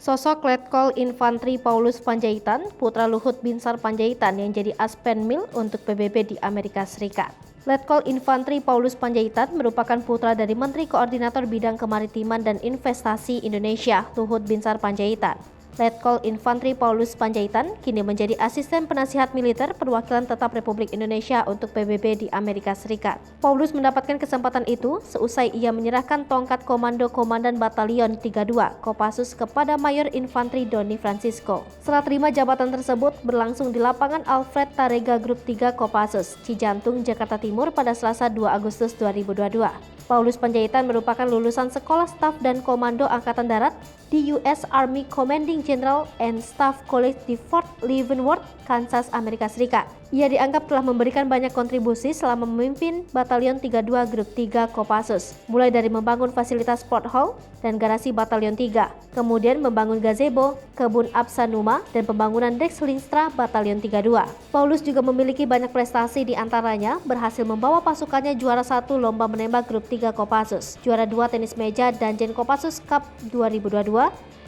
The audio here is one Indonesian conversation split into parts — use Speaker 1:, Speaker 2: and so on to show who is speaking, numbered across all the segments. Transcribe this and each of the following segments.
Speaker 1: Sosok Letkol Infantri Paulus Panjaitan, putra Luhut Binsar Panjaitan yang jadi Aspenmil untuk PBB di Amerika Serikat. Letkol Infantri Paulus Panjaitan merupakan putra dari Menteri Koordinator Bidang Kemaritiman dan Investasi Indonesia, Luhut Binsar Panjaitan. Letkol Infantri Paulus Panjaitan kini menjadi asisten penasihat militer perwakilan tetap Republik Indonesia untuk PBB di Amerika Serikat. Paulus mendapatkan kesempatan itu seusai ia menyerahkan tongkat komando Komandan Batalion 32 Kopassus kepada Mayor Infantri Doni Francisco. Setelah terima jabatan tersebut berlangsung di lapangan Alfred Tarega Grup 3 Kopassus, Cijantung, Jakarta Timur pada Selasa 2 Agustus 2022. Paulus Panjaitan merupakan lulusan Sekolah Staf dan Komando Angkatan Darat di US Army Commanding General and Staff College di Fort Leavenworth, Kansas, Amerika Serikat. Ia dianggap telah memberikan banyak kontribusi selama memimpin Batalion 32 Grup 3 Kopassus, mulai dari membangun fasilitas Port Hall dan garasi Batalion 3, kemudian membangun gazebo, kebun Apsanuma, dan pembangunan Dex Linstra Batalion 32. Paulus juga memiliki banyak prestasi, di antaranya berhasil membawa pasukannya juara 1 lomba menembak Grup 3 Kopassus, juara 2 tenis meja Danjen Kopassus Cup 2022,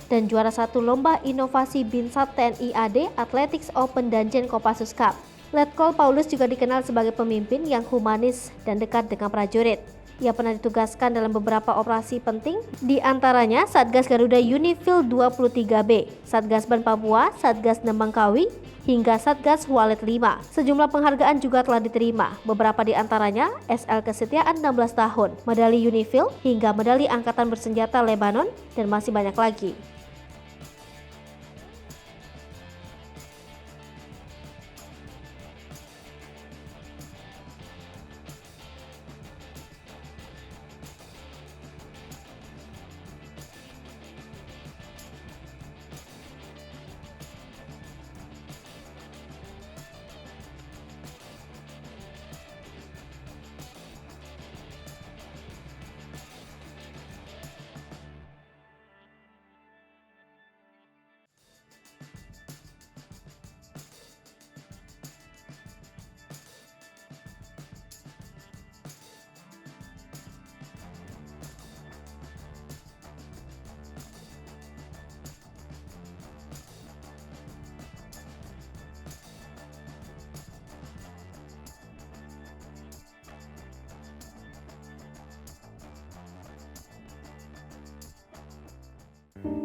Speaker 1: dan juara 1 lomba inovasi Binsat TNI AD Athletics Open Danjen Kopassus Cup. Letkol Paulus juga dikenal sebagai pemimpin yang humanis dan dekat dengan prajurit. Ia pernah ditugaskan dalam beberapa operasi penting, di antaranya Satgas Garuda Unifil 23B, Satgas Ban Papua, Satgas Nembangkawi, hingga Satgas Walet 5. Sejumlah penghargaan juga telah diterima, beberapa di antaranya SL Kesetiaan 16 tahun, medali Unifil, hingga medali Angkatan Bersenjata Lebanon, dan masih banyak lagi.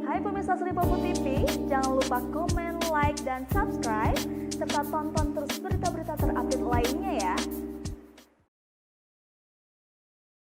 Speaker 2: Hai pemirsa Sri Popo TV, jangan lupa komen, like, dan subscribe, serta tonton terus berita-berita terupdate lainnya ya.